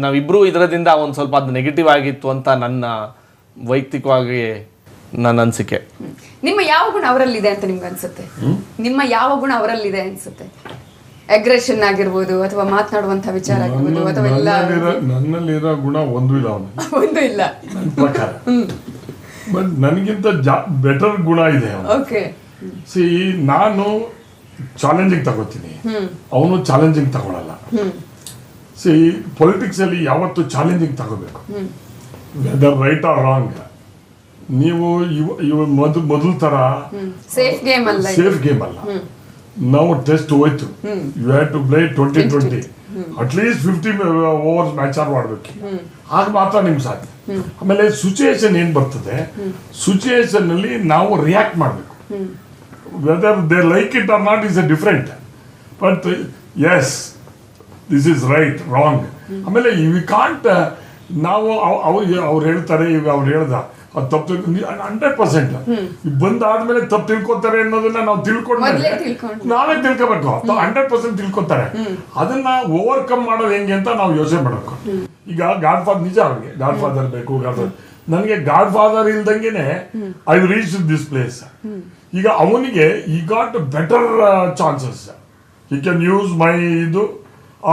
ನಾವಿಬ್ರು ಇದರದಿಂದ ಒಂದು ಸ್ವಲ್ಪ ಅದು ನೆಗೆಟಿವ್ ಆಗಿತ್ತು ಅಂತ ನನ್ನ ವೈಯಕ್ತಿಕವಾಗಿ ನನ್ನ ಅನಿಸಿಕೆ. ನಿಮ್ಮ ಯಾವ ಗುಣ ಅವರಲ್ಲಿದೆ ಅಂತ ನಿಮ್ಗೆ ಅನ್ಸುತ್ತೆ? ನಿಮ್ಮ ಯಾವ ಗುಣ ಅವರಲ್ಲಿದೆ ಅನ್ಸುತ್ತೆ? ಅಗ್ರೆಷನ್ ಆಗಿರ್ಬೋದು ಅಥವಾ ಮಾತನಾಡುವಂತ ವಿಚಾರ ಆಗಿರ್ಬೋದು ಅಥವಾ ಎಲ್ಲ? ನನ್ನಲ್ಲಿರೋ ಗುಣ ಒಂದು ಇಲ್ಲ ನನ್ನ ಪ್ರಕಾರ. ಬಟ್ ನನಗಿಂತ ಬೆಟರ್ ಗುಣ ಇದೆ. ಸಿ, ನಾನು ಚಾಲೆಂಜಿಂಗ್ ತಗೋತೀನಿ, ಅವನು ಚಾಲೆಂಜಿಂಗ್ ತಗೊಳಲ್ಲ. ಸಿ, ಪೊಲಿಟಿಕ್ಸ್ ಅಲ್ಲಿ ಯಾವತ್ತು ಚಾಲೆಂಜಿಂಗ್ ತಗೋಬೇಕು, ವೆದರ್ ರೈಟ್ ಆರ್ ರಾಂಗ್. ನೀವು ಮೊದಲ ತರ ಸೇಫ್ ಗೇಮ್ ಅಲ್ಲ. ನಾವು ಟೆಸ್ಟ್ ಹೋಯ್ತು, you have to play 2020 at least 50 overs match ಆಡ್ಬೇಕು, ಆಗ ಮಾತ್ರ ನಿಮ್ಗೆ ಸಾಧ್ಯ. ಆಮೇಲೆ ಸಿಚುಯೇಷನ್ ಏನ್ ಬರ್ತದೆ, ಸಿಚುಯೇಷನ್ ಅಲ್ಲಿ ನಾವು ರಿಯಾಕ್ಟ್ ಮಾಡಬೇಕು. Whether they like it or not is a different. But yes, this is right wrong. ಆಮೇಲೆ ವಿ ಕಾಂಟ್, ನಾವು ಅವ್ರು ಹೇಳ್ತಾರೆ, ಈಗ ಅವ್ರು ಹೇಳ್ದ ಅದು ತಪ್ಪು 100% ಬಂದಾದ್ಮೇಲೆ ತಪ್ಪು ತಿಳ್ಕೊತಾರೆ ಅನ್ನೋದನ್ನ ನಾವು ತಿಳ್ಕೊಂಡ್ಮೇಲೆ ನಾವೇ ತಿಳ್ಕೊಬೇಕು. 100% ತಿಳ್ಕೊತಾರೆ. ಅದನ್ನ ಓವರ್ಕಮ್ ಮಾಡೋದು ಹೆಂಗೆ ಅಂತ ನಾವು ಯೋಚನೆ ಮಾಡಬೇಕು. ಈಗ ಗಾಡ್ ಫಾದರ್, ನಿಜ ಅವ್ರಿಗೆ ಗಾಡ್ ಫಾದರ್ ಬೇಕು. ನನಗೆ ಗಾಡ್ ಫಾದರ್ ಇಲ್ದಂಗೆನೆ ಐ ರೀಚ್ ದಿಸ್ ಪ್ಲೇಸ್. ಈಗ ಅವನಿಗೆ he got better chances. He can use my ಇದು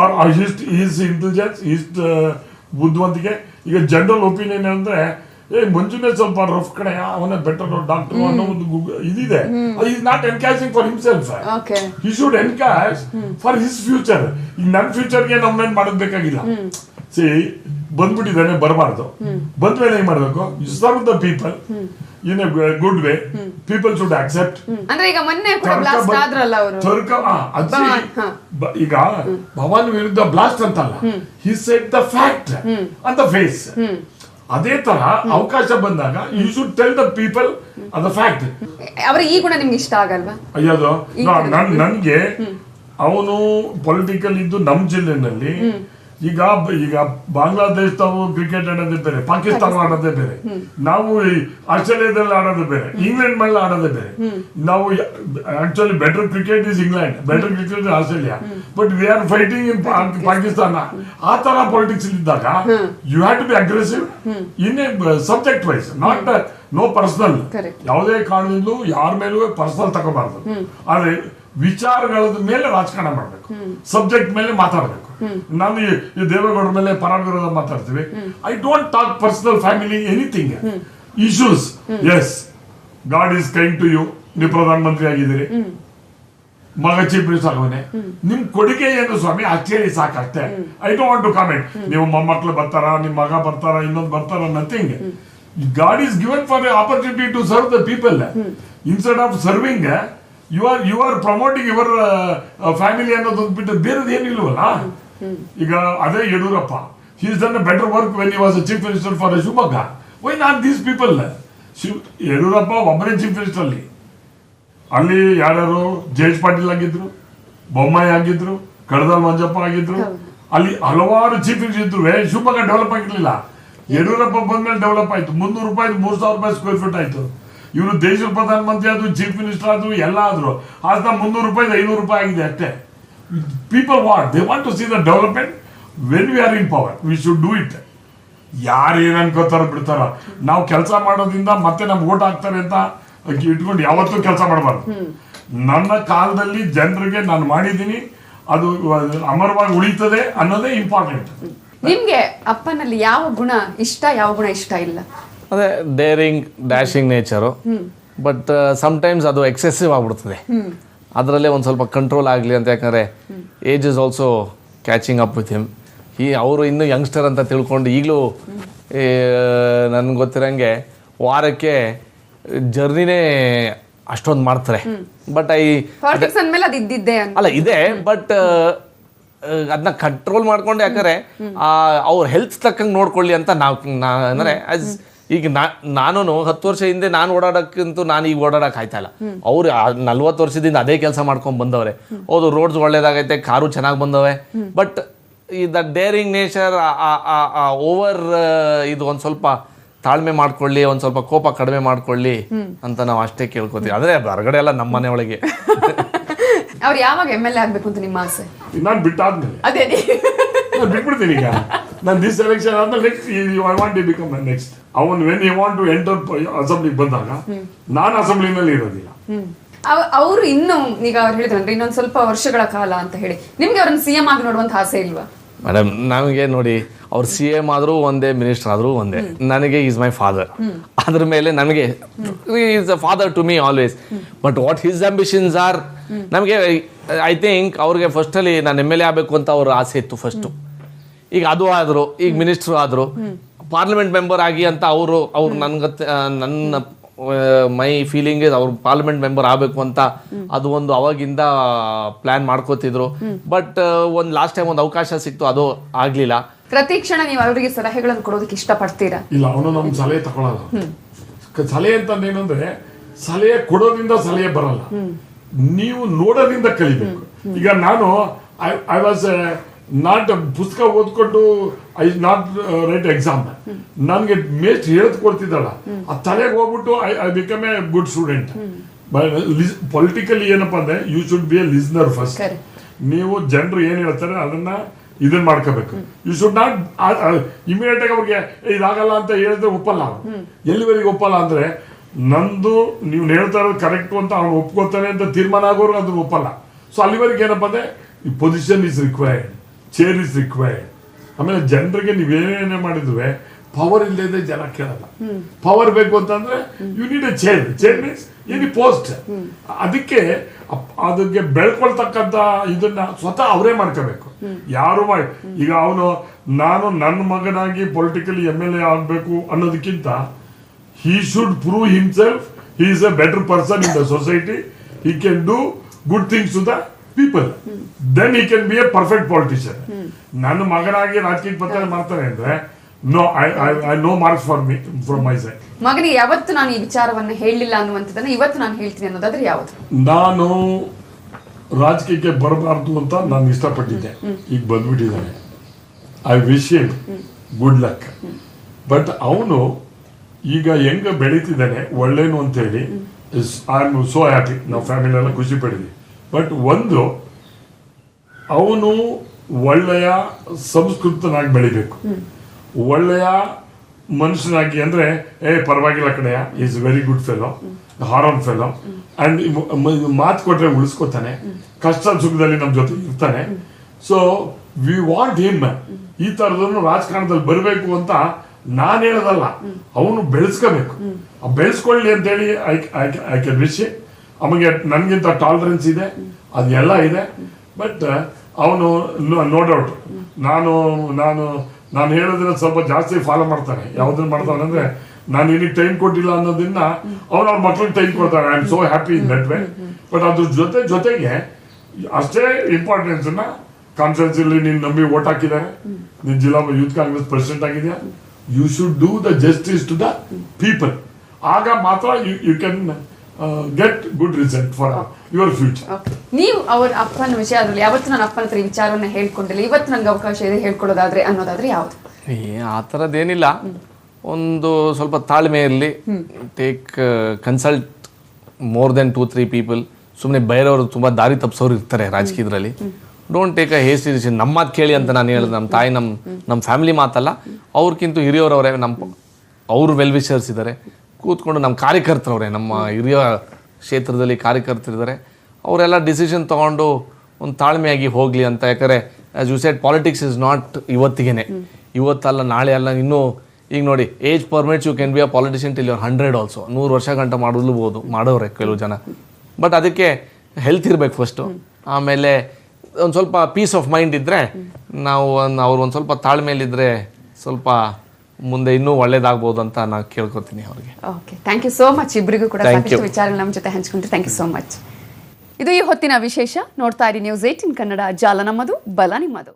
ಆರ್ ಈಸ್ ಇಂಟೆಲಿಜೆನ್ಸ್, ಈಸ್ ಬುದ್ಧಿವಂತಿಕೆ. ಈಗ ಜನರಲ್ ಒಪಿನಿಯನ್ ಅಂದ್ರೆ ಮಂಜುನೇ ಸ್ವಲ್ಪ ರಫ್ ಕಡೆ, ಅವನೇ ಬೆಟರ್ ಡಾಕ್ಟರ್ ಅನ್ನೋ ಒಂದು ಇದಿದೆ. Is not ಎನ್ಕ್ಯಾಶಿಂಗ್ for himself. He should encash for his future. ಈಗ ನನ್ನ ಫ್ಯೂಚರ್ಗೆ ನಮ್ಮೇನ್ ಮಾಡಬೇಕಾಗಿಲ್ಲ. ಸಿ, ಬಂದ್ಬಿಟ್ಟಿದ್ದಾನೆ, ಬರಬಾರ್ದು. ಬಂದ್ಮೇಲೆ ಏನ್ ಮಾಡ್ಬೇಕು, you serve the people in a good way. People should accept. ಈಗ ಭವಾನಿ ವಿರುದ್ಧ ಬ್ಲಾಸ್ಟ್ ಅಂತಲ್ಲ, he said the fact on the face. ಅದೇ ತರ ಅವಕಾಶ ಬಂದಾಗ you should tell the people the fact. ಅವರ ಈ ಗುಣ ನಿಮ್ಗೆ ಇಷ್ಟ ಆಗಲ್ವಾ? ಅಯ್ಯೋದು, ನನ್ಗೆ ಅವನು ಪೊಲಿಟಿಕಲ್ ಇದ್ದು ನಮ್ಮ ಜಿಲ್ಲೆನಲ್ಲಿ ಈಗ ಬಾಂಗ್ಲಾದೇಶದವರು ಕ್ರಿಕೆಟ್ ಆಡೋದೇ ಬೇರೆ, ಪಾಕಿಸ್ತಾನ ಆಡೋದೇ ಬೇರೆ, ನಾವು ಆಸ್ಟ್ರೇಲಿಯಾದಲ್ಲಿ ಆಡೋದೇ ಬೇರೆ, ಇಂಗ್ಲೆಂಡ್ ಮೇಲೆ ಆಡೋದೇ ಬೇರೆ. ನಾವು actually better cricket is England, better cricket is Australia, but we are fighting in Pakistan. ಆ ತರ ಪಾಲಿಟಿಕ್ಸ್ ಇದ್ದಾಗ you have to be aggressive in a subject wise, not no personal. ಯಾವುದೇ ಕಾರಣದಿಂದಲೂ ಯಾರ ಮೇಲೂ ಪರ್ಸನಲ್ ತಗೋಬಾರ್ದು. ಆದ್ರೆ ವಿಚಾರಗಳ ಮೇಲೆ ರಾಜಕಾರಣ ಮಾಡಬೇಕು, ಸಬ್ಜೆಕ್ಟ್ ಮೇಲೆ ಮಾತಾಡಬೇಕು. ನಾನು ಈ ದೇವೇಗೌಡರ ಮೇಲೆ ಪರ ವಿರೋಧ ಮಾತಾಡ್ತೀವಿ. I don't talk personal, family, anything issues. Yes, God is kind to you. ನೀವು ಪ್ರಧಾನ ಮಂತ್ರಿ ಆಗಿದ್ದೀರಿ, ಮಗ ಚೀಫ್ ಮಿನಿಸ್ಟರ್ ಆಗವನೆ, ನಿಮ್ ಕೊಡುಗೆ ಏನು ಸ್ವಾಮಿ ಅಷ್ಟೇ ಸಾಕಷ್ಟೇ. I don't want to comment. ನೀವು ಮೊಮ್ಮಕ್ಳು ಬರ್ತಾರ, ನಿಮ್ ಮಗ ಬರ್ತಾರ, ಇನ್ನೊಂದು ಬರ್ತಾರ, nothing. God is given for a opportunity to serve the people. Instead of serving you are promoting your family ಅನ್ನೋದು ಬಿಟ್ಟು ಬೇರೆದು ಏನಿಲ್ವಲ್ಲ. ಈಗ ಅದೇ Yediyurappa, he has done a better work when he was a chief minister for Shivamogga. Why not these people? Yediyurappa ಒಬ್ಬರೇ chief minister ಅಲ್ಲಿ ಯಾರ್ಯಾರು ಜಯೇಶ್ ಪಾಟೀಲ್ ಆಗಿದ್ರು, ಬೊಮ್ಮಾಯಿ ಆಗಿದ್ರು, ಕಡದಲ್ ಮಂಜಪ್ಪ ಆಗಿದ್ರು, ಅಲ್ಲಿ ಹಲವಾರು ಚೀಫ್ ಮಿನಿಸ್ಟರ್ ಇದ್ರು. ಶಿವಮೊಗ್ಗ ಡೆವಲಪ್ ಆಗಿರ್ಲಿಲ್ಲ. ಯಡಿಯೂರಪ್ಪ ಬಂದ್ಮೇಲೆ ಡೆವಲಪ್ ಆಯ್ತು. 300 ರೂಪಾಯಿ 3,000 ರೂಪಾಯಿ ಸ್ಕ್ವೇರ್ ಫೀಟ್ ಆಯ್ತು. ಇವರು ದೇಶದ ಪ್ರಧಾನ ಮಂತ್ರಿ ಆದ್ರು, ಚೀಫ್ ಮಿನಿಸ್ಟರ್ ಆದ್ರು, ಎಲ್ಲ ಆದ್ರು. ಆಗ 300 ರೂಪಾಯಿ 500 ರೂಪಾಯಿ ಆಗಿದೆ ಅಷ್ಟೇ. People want, they want to see the development. When we are in power we should do it. ಯಾರು ಏನ್ ಅನ್ಕೋತಾರ ಬಿಡ್ತಾರ. ನಾವು ಕೆಲಸ ಮಾಡೋದ್ರಿಂದ ಮತ್ತೆ ನಮ್ಗೆ ಓಟ್ ಹಾಕ್ತಾರೆ ಅಂತ ಇಟ್ಕೊಂಡು ಯಾವತ್ತೂ ಕೆಲಸ ಮಾಡಬಾರ್ದು. ನನ್ನ ಕಾಲದಲ್ಲಿ ಜನರಿಗೆ ನಾನು ಮಾಡಿದ್ದೀನಿ, ಅದು ಅಮರವಾಗಿ ಉಳಿತದೆ ಅನ್ನೋದೇ ಇಂಪಾರ್ಟೆಂಟ್. ನಿಮ್ಗೆ ಅಪ್ಪನಲ್ಲಿ ಯಾವ ಗುಣ ಇಷ್ಟ, ಯಾವ ಗುಣ ಇಷ್ಟ ಇಲ್ಲ? ಅದೇ daring, dashing nature. But sometimes ಅದು ಎಕ್ಸೆಸಿವ್ ಆಗ್ಬಿಡ್ತದೆ. ಅದರಲ್ಲೇ ಒಂದು ಸ್ವಲ್ಪ ಕಂಟ್ರೋಲ್ ಆಗಲಿ ಅಂತ. ಯಾಕಂದರೆ age is also catching up with him. ಅವರು ಇನ್ನೂ ಯಂಗ್ಸ್ಟರ್ ಅಂತ ತಿಳ್ಕೊಂಡು ಈಗಲೂ ನನ್ಗೆ ಗೊತ್ತಿರೋಂಗೆ ವಾರಕ್ಕೆ ಜರ್ನಿನೇ ಅಷ್ಟೊಂದು ಮಾಡ್ತಾರೆ. ಬಟ್ ಅಲ್ಲ ಇದೆ, ಬಟ್ ಅದನ್ನ ಕಂಟ್ರೋಲ್ ಮಾಡ್ಕೊಂಡು, ಯಾಕಂದ್ರೆ ಅವ್ರ ಹೆಲ್ತ್ ತಕ್ಕಂಗೆ ನೋಡ್ಕೊಳ್ಳಿ ಅಂತ ನಾವು ಅಂದರೆ ಈಗ ನಾನು 10 ವರ್ಷ ಹಿಂದೆ ನಾನು ಓಡಾಡೋಕ್ಕಂತೂ ನಾನು ಈಗ ಓಡಾಡಕ್ಕೆ ಆಯ್ತಾ ಇಲ್ಲ. ಅವ್ರು 40 ವರ್ಷದಿಂದ ಅದೇ ಕೆಲಸ ಮಾಡ್ಕೊಂಡು ಬಂದವ್ರೆ. ಹೌದು, ರೋಡ್ಸ್ ಒಳ್ಳೇದಾಗೈತೆ, ಕಾರು ಚೆನ್ನಾಗಿ ಬಂದವೆ. ಬಟ್ ಈ ದ ಡೇರಿಂಗ್ ನೇಚರ್ ಓವರ್ ಇದು ಒಂದು ಸ್ವಲ್ಪ ತಾಳ್ಮೆ ಮಾಡ್ಕೊಳ್ಳಿ, ಒಂದು ಸ್ವಲ್ಪ ಕೋಪ ಕಡಿಮೆ ಮಾಡ್ಕೊಳ್ಳಿ ಅಂತ ನಾವು ಅಷ್ಟೇ ಕೇಳ್ಕೊತೀವಿ. ಆದರೆ ಹೊರಗಡೆ ಎಲ್ಲ ನಮ್ಮ ಮನೆ ಒಳಗೆ. ಅವ್ರು ಯಾವಾಗ MLA ಆಗ್ಬೇಕು ಅಂತ ನಿಮ್ಮ ಆಸೆ? ನಾನು ಬಿಟ್ಟಾದ್ಮೇಲೆ ಅದೇ ಬಿಟ್ಬಿಡ್ತೀನಿ. ಈಗ ನಾನು ದಿಸ್ ಎಲೆಕ್ಷನ್ ಆದ್ಮೇಲೆ next I want to become next. ಅವನ್ when you want to enter ಅಸೆಂಬ್ಲಿಗೆ ಬಂದಾಗ ನಾನು ಅಸೆಂಬ್ಲಿನಲ್ಲಿ ಇರೋದಿಲ್ಲ. ಅವರು ಇನ್ನು ಈಗ ಅವ್ರು ಹೇಳಿದ್ರಂದ್ರೆ ಇನ್ನೊಂದು ಸ್ವಲ್ಪ ವರ್ಷಗಳ ಕಾಲ ಅಂತ ಹೇಳಿ, ನಿಮ್ಗೆ ಅವ್ರನ್ನ CM ಆಗಿ ನೋಡುವಂತ ಆಸೆ ಇಲ್ವಾ? ಮೇಡಮ್, ನಮಗೆ ನೋಡಿ, ಅವ್ರು CM ಆದರೂ ಒಂದೇ, ಮಿನಿಸ್ಟರ್ ಆದರೂ ಒಂದೇ. ನನಗೆ ಈಸ್ ಮೈ ಫಾದರ್. ಅದ್ರ ಮೇಲೆ ನನಗೆ is a father to me always. But what his ambitions are, ನಮಗೆ ಐ ಥಿಂಕ್ ಅವ್ರಿಗೆ ಫಸ್ಟಲ್ಲಿ ನಾನು MLA ಆಗಬೇಕು ಅಂತ ಅವ್ರ ಆಸೆ ಇತ್ತು ಫಸ್ಟು. ಈಗ ಅದು ಆದರು, ಈಗ ಮಿನಿಸ್ಟ್ರು ಆದರು, ಪಾರ್ಲಿಮೆಂಟ್ ಮೆಂಬರ್ ಆಗಿ ಅಂತ ಅವ್ರು ನನ್ನ ಮೈ ಫೀಲಿಂಗ್ ಇಸ್ ಅವ್ರು ಪಾರ್ಲಿಮೆಂಟ್ ಮೆಂಬರ್ ಆಗಬೇಕು ಅಂತ ಅದು ಒಂದು ಅವಾಗಿಂದ ಪ್ಲಾನ್ ಮಾಡ್ಕೋತಿದ್ರು. ಬಟ್ ಒಂದು ಲಾಸ್ಟ್ ಟೈಮ್ ಒಂದು ಅವಕಾಶ ಸಿಕ್ತು, ಅದು ಆಗ್ಲಿಲ್ಲ. ಪ್ರತಿ ಕ್ಷಣ ನೀವು ಅವರಿಗೆ ಸಲಹೆಗಳನ್ನು ಕೊಡೋದಕ್ಕೆ ಇಷ್ಟಪಡ್ತೀರಾ? ಇಲ್ಲ, ಅವನು ನಮ್ ಸಲಹೆ ತಗೊಳಲ್ಲ. ಸಲಹೆ ಅಂತ ಏನಂದ್ರೆ ಸಲಹೆ ಕೊಡೋದ್ರಿಂದ ಸಲಹೆ ಬರಲ್ಲ, ನೀವು ನೋಡೋದ್ರಿಂದ ಕಲಿಬೇಕು. ಈಗ ನಾನು ಐ ವಾಸ್ ನಾಟ್ ಪುಸ್ತಕ ಓದ್ಕೊಂಡು ಐ ನಾಟ್ ರೈಟ್ ಎಕ್ಸಾಮ್. ನನ್ಗೆ ಮೇಸ್ಟ್ ಹೇಳ್ಕೊಡ್ತಿದ್ದಾಳ, ಆ ತಲೆಗೆ ಹೋಗ್ಬಿಟ್ಟು I become a good student. Politically ಏನಪ್ಪಾ ಅಂದ್ರೆ you should be a listener first. ನೀವು ಜನರು ಏನ್ ಹೇಳ್ತಾರೆ ಅದನ್ನ ಇದನ್ನ ಮಾಡ್ಕೋಬೇಕು. ಯು ಶುಡ್ ನಾಟ್ ಇಮಿಡಿಯೇಟ್ ಆಗಿ ಅವ್ರಿಗೆ ಇದಾಗಲ್ಲ ಅಂತ ಹೇಳಿದ್ರೆ ಒಪ್ಪಲ್ಲ. ಎಲ್ಲಿವರೆಗೆ ಒಪ್ಪಲ್ಲ ಅಂದ್ರೆ ನಂದು ನೀವು ಹೇಳ್ತಾ ಇರೋದು ಕರೆಕ್ಟ್ ಅಂತ ಅವ್ನು ಒಪ್ಕೋತಾನೆ ಅಂತ ತೀರ್ಮಾನ ಆಗೋರು ಅದನ್ನ ಒಪ್ಪಲ್ಲ. ಸೊ ಅಲ್ಲಿವರೆಗೆ ಏನಪ್ಪಾ ಅಂದ್ರೆ ಈ position is required, chair is required. ಆಮೇಲೆ ಜನರಿಗೆ ನೀವೇನೇ ಮಾಡಿದ್ವಿ ಪವರ್ ಇಲ್ಲದೆ ಜನ ಕೇಳಲ್ಲ. ಪವರ್ ಬೇಕು ಅಂತಂದ್ರೆ you need a chair. Chair means any post. ಅದಕ್ಕೆ ಬೆಳ್ಕೊಳ್ತಕ್ಕಂತ ಇದನ್ನ ಸ್ವತಃ ಅವರೇ ಮಾಡ್ಕೋಬೇಕು, ಯಾರು ಮಾಡಿ. ಈಗ ಅವನು ನಾನು ನನ್ನ ಮಗನಾಗಿ ಪೊಲಿಟಿಕಲಿ MLA ಆಗ್ಬೇಕು ಅನ್ನೋದಕ್ಕಿಂತ he should prove himself he is a better person in the society, he can do good things to the people, then he can be a perfect politician. ನನ್ನ ಮಗನಾಗಿ ರಾಜಕೀಯ ಪತ್ರ ಮಾಡ್ತಾನೆ ಅಂದ್ರೆ no, I know marks for me from my side. ಮಗನಿಗೆ ಯಾವತ್ತು ನಾನು ಈ ವಿಚಾರವನ್ನು ಹೇಳಿಲ್ಲ ಅನ್ನುವಂಥದ್ದನ್ನ ಇವತ್ತು ನಾನು ಹೇಳ್ತೀನಿ ಅನ್ನೋದಾದ್ರೆ ಯಾವುದು? ನಾನು ರಾಜಕೀಯಕ್ಕೆ ಬರಬಾರ್ದು ಅಂತ ನಾನು ಇಷ್ಟಪಟ್ಟಿದ್ದೆ, ಈಗ ಬಂದ್ಬಿಟ್ಟಿದ್ದಾನೆ. I wish him good luck. But ಅವನು ಈಗ ಹೆಂಗ ಬೆಳೀತಿದ್ದಾನೆ ಒಳ್ಳೇನು ಅಂತೇಳಿ ಐ ಆಮ್ ಸೋ ಹ್ಯಾಪಿ. ನಾವು ಫ್ಯಾಮಿಲಿ ಎಲ್ಲ ಖುಷಿ ಪಡಿದ್ವಿ. ಬಟ್ ಒಂದು ಅವನು ಒಳ್ಳೆಯ ಸಂಸ್ಕೃತನಾಗಿ ಬೆಳಿಬೇಕು, ಒಳ್ಳೆಯ ಮನುಷ್ಯನಾಗಿ. ಅಂದ್ರೆ ಪರವಾಗಿಲ್ಲ ಕಣೆಯ, ಈಸ್ ವೆರಿ ಗುಡ್ ಫೆಲೋ, ಹಾರನ್ ಫೆಲೋ, ಅಂಡ್ ಮಾತು ಕೊಟ್ರೆ ಉಳಿಸ್ಕೊತಾನೆ, ಕಷ್ಟ ಸುಖದಲ್ಲಿ ನಮ್ಮ ಜೊತೆ ಇರ್ತಾನೆ. So we want him. ಈ ತರದನ್ನು ರಾಜಕಾರಣದಲ್ಲಿ ಬರಬೇಕು ಅಂತ ನಾನು ಹೇಳೋದಲ್ಲ, ಅವನು ಬೆಳೆಸ್ಕೋಬೇಕು. ಬೆಳೆಸ್ಕೊಳ್ಳಿ ಅಂತೇಳಿ ಐ ಕ್ಯಾನ್ ವಿಶ್. ಅವನಿಗೆ ನನ್ಗಿಂತ ಟಾಲರೆನ್ಸ್ ಇದೆ, ಅದೆಲ್ಲ ಇದೆ. ಬಟ್ ಅವನು ನೋ ಡೌಟ್ ನಾನು ಹೇಳೋದನ್ನ ಸ್ವಲ್ಪ ಜಾಸ್ತಿ ಫಾಲೋ ಮಾಡ್ತಾನೆ. ಯಾವ್ದನ್ನ ಮಾಡ್ತಾನೆ ಅಂದ್ರೆ, ನಾನು ನಿನಗೆ ಟೈಮ್ ಕೊಟ್ಟಿಲ್ಲ ಅನ್ನೋದನ್ನ ಅವ್ರ ಮಕ್ಳಿಗೆ ಟೈಮ್ ಕೊಡ್ತಾನೆ. I am so happy in that way. But ಅದ್ರ ಜೊತೆಗೆ ಅಷ್ಟೇ ಇಂಪಾರ್ಟೆನ್ಸ್ ನ ಕಾನ್ಸ್ಟಿಟ್ಯೂನ್ಸಿಲಿ ನೀನು ನಂಬಿ ವೋಟ್ ಹಾಕಿದ್ದಾರೆ, ನೀನ್ ಜಿಲ್ಲಾ ಯೂತ್ ಕಾಂಗ್ರೆಸ್ ಪ್ರೆಸಿಡೆಂಟ್ ಆಗಿದ್ಯಾ, you should do the justice to the people. ಆಗ ಮಾತ್ರ you can get good result for your future. ನೀವು ಅವ್ರ ಅಪ್ಪನ ವಿಷಯದಲ್ಲಿ ಯಾವತ್ತು ನನ್ನ ಅಪ್ಪನ ಹತ್ರ ಈ ವಿಚಾರವನ್ನ ಹೇಳ್ಕೊಂಡಿಲ್ಲ, ಇವತ್ತು ನನಗೆ ಅವಕಾಶ ಇದೆ ಹೇಳ್ಕೊಡೋದಾದ್ರೆ ಅನ್ನೋದಾದ್ರೆ ಯಾವ್ದು? ಆ ಥರದ್ದೇನಿಲ್ಲ. ಒಂದು ಸ್ವಲ್ಪ ತಾಳ್ಮೆ ಇರಲಿ. Take consult more than 2-3 people. ಸುಮ್ಮನೆ ಬೇರೆಯವರು ತುಂಬ ದಾರಿ ತಪ್ಪಿಸೋರು ಇರ್ತಾರೆ ರಾಜಕೀಯದಲ್ಲಿ. Don't take a hasty decision. ನಮ್ಮ ಮಾತು ಕೇಳಿ ಅಂತ ನಾನು ಹೇಳಿದೆ. ನಮ್ಮ ತಾಯಿ ನಮ್ಮ ಫ್ಯಾಮಿಲಿ ಮಾತಲ್ಲ, ಅವ್ರಿಗಿಂತ ಹಿರಿಯವರವರೇ, ಅವ್ರ ವೆಲ್ ವಿಷರ್ಸ್ ಇದ್ದಾರೆ. ಕೂತ್ಕೊಂಡು ನಮ್ಮ ಕಾರ್ಯಕರ್ತರವರೇ, ನಮ್ಮ ಹಿರಿಯ ಕ್ಷೇತ್ರದಲ್ಲಿ ಕಾರ್ಯಕರ್ತರಿದ್ದಾರೆ, ಅವರೆಲ್ಲ ಡಿಸಿಷನ್ ತೊಗೊಂಡು ಒಂದು ತಾಳ್ಮೆಯಾಗಿ ಹೋಗಲಿ ಅಂತ. ಯಾಕಂದರೆ as you said, politics is not ಇವತ್ತಿಗೇನೆ, ಇವತ್ತಲ್ಲ ನಾಳೆ ಅಲ್ಲ. ಇನ್ನೂ ಈಗ ನೋಡಿ, age permits you can be a politician till your 100 also. 100 ವರ್ಷ ಗಂಟ ಮಾಡೋರೆ ಕೆಲವು ಜನ. ಬಟ್ ಅದಕ್ಕೆ ಹೆಲ್ತ್ ಇರಬೇಕು ಫಸ್ಟು. ಆಮೇಲೆ ಒಂದು ಸ್ವಲ್ಪ ಪೀಸ್ ಆಫ್ ಮೈಂಡ್ ಇದ್ದರೆ, ಅವ್ರು ಒಂದು ಸ್ವಲ್ಪ ತಾಳ್ಮೆಯಲ್ಲಿದ್ದರೆ ಸ್ವಲ್ಪ ಮುಂದೆ ಇನ್ನೂ ಒಳ್ಳೇದಾಗ್ಬೋದು ಅಂತ ನಾನು ಕೇಳ್ಕೊತೀನಿ ಅವ್ರಿಗೆ. Okay, thank you so much. ಇಬ್ಬರಿಗೂ ಕೂಡ ಸಾಕಷ್ಟು ವಿಚಾರಗಳು ನಮ್ಮ ಜೊತೆ ಹಂಚ್ಕೊಂಡ್ರೆ ಥ್ಯಾಂಕ್ ಯು ಸೋ ಮಚ್. ಇದು ಈ ಹೊತ್ತಿನ ವಿಶೇಷ. ನೋಡ್ತಾ ಇರಿ News 18 ಕನ್ನಡ. ಜಾಲ ನಮ್ಮದು, ಬಲ ನಿಮ್ಮದು.